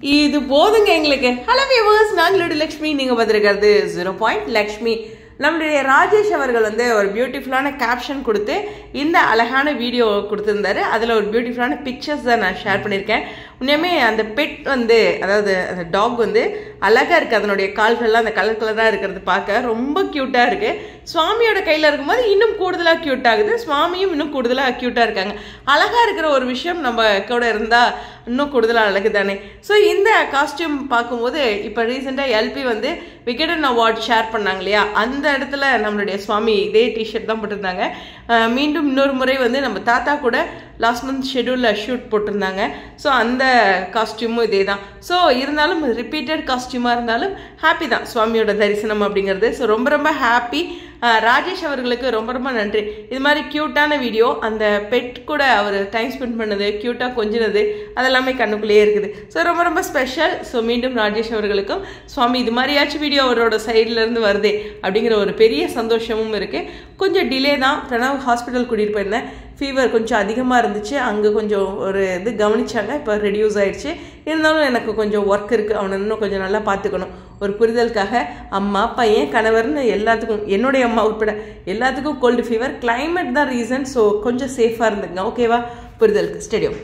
இது போதுங்க எங்களுக்கு. ஹலோ வியூவர்ஸ், நாங்களோட லக்ஷ்மி, நீங்க பார்த்துருக்கிறது 0 லக்ஷ்மி. நம்மளுடைய ராஜேஷ் அவர்கள் வந்து ஒரு பியூட்டிஃபுல்லான கேப்ஷன் கொடுத்து இந்த அழகான வீடியோ கொடுத்துருந்தாரு. அதில் ஒரு பியூட்டிஃபுல்லான பிக்சர்ஸ் தான் நான் ஷேர் பண்ணியிருக்கேன். உண்மையுமே அந்த பெட் வந்து, அதாவது அந்த டாக் வந்து அழகாக இருக்குது. அதனுடைய கால்கள்லாம் அந்த கலர் கலராக இருக்கிறது பார்க்க ரொம்ப க்யூட்டாக இருக்குது. சுவாமியோட கையில் இருக்கும்போது இன்னும் கூடுதலாக க்யூட் ஆகுது. சுவாமியும் இன்னும் கூடுதலாக க்யூட்டாக இருக்காங்க. அழகாக இருக்கிற ஒரு விஷயம் நம்ம கூட இருந்தால் இன்னும் கூடுதலாக அழகு தானே. ஸோ இந்த காஸ்டியூம் பார்க்கும்போது இப்போ ரீசெண்டாக எல்பி வந்து விகடன் அவார்ட் ஷேர் பண்ணாங்க இல்லையா, அந்த இடத்துல நம்மளுடைய சுவாமி இதே டிஷர்ட் தான் போட்டிருந்தாங்க. மீண்டும் இன்னொரு முறை வந்து நம்ம தாத்தா கூட லாஸ்ட் மந்த் ஷெடியூலில் ஷூட் போட்டிருந்தாங்க. ஸோ அந்த காஸ்டியூமும் இதே தான். ஸோ இருந்தாலும் ரிப்பீட்டட் காஸ்டியூமாக இருந்தாலும் ஹாப்பி தான் சுவாமியோட தரிசனம் அப்படிங்கிறது. ஸோ ரொம்ப ரொம்ப ஹாப்பி. ராஜேஷ் அவர்களுக்கு ரொம்ப ரொம்ப நன்றி. இது மாதிரி க்யூட்டான வீடியோ, அந்த பெட் கூட அவர் டைம் ஸ்பெண்ட் பண்ணது, க்யூட்டாக கொஞ்சினது, அதெல்லாமே கண்ணுக்குள்ளேயே இருக்குது. ஸோ ரொம்ப ரொம்ப ஸ்பெஷல். ஸோ மீண்டும் ராஜேஷ் அவர்களுக்கும் சுவாமி இது மாதிரியாச்சும் வீடியோ அவரோட சைட்லேருந்து வருதே அப்படிங்கிற ஒரு பெரிய சந்தோஷமும் இருக்குது. கொஞ்சம் டிலே தான். பிரணவ் ஹாஸ்பிட்டல் கூட்டிகிட்டு போயிருந்தேன். ஃபீவர் கொஞ்சம் அதிகமாக இருந்துச்சு. அங்கே கொஞ்சம் ஒரு இது கவனிச்சாங்க. இப்போ ரெடியூஸ் ஆகிடுச்சு. இருந்தாலும் எனக்கு கொஞ்சம் ஒர்க் இருக்குது. அவனை இன்னும் கொஞ்சம் நல்லா பார்த்துக்கணும். ஒரு புரிதலுக்காக அம்மா, பையன், கணவர்னு எல்லாத்துக்கும், என்னுடைய அம்மா உட்பட எல்லாத்துக்கும் கோல்டு ஃபீவர். கிளைமேட் தான் ரீசன். ஸோ கொஞ்சம் சேஃபாக இருந்துங்க. ஓகேவா? புரிதலுக்கு ஸ்டேடியம்.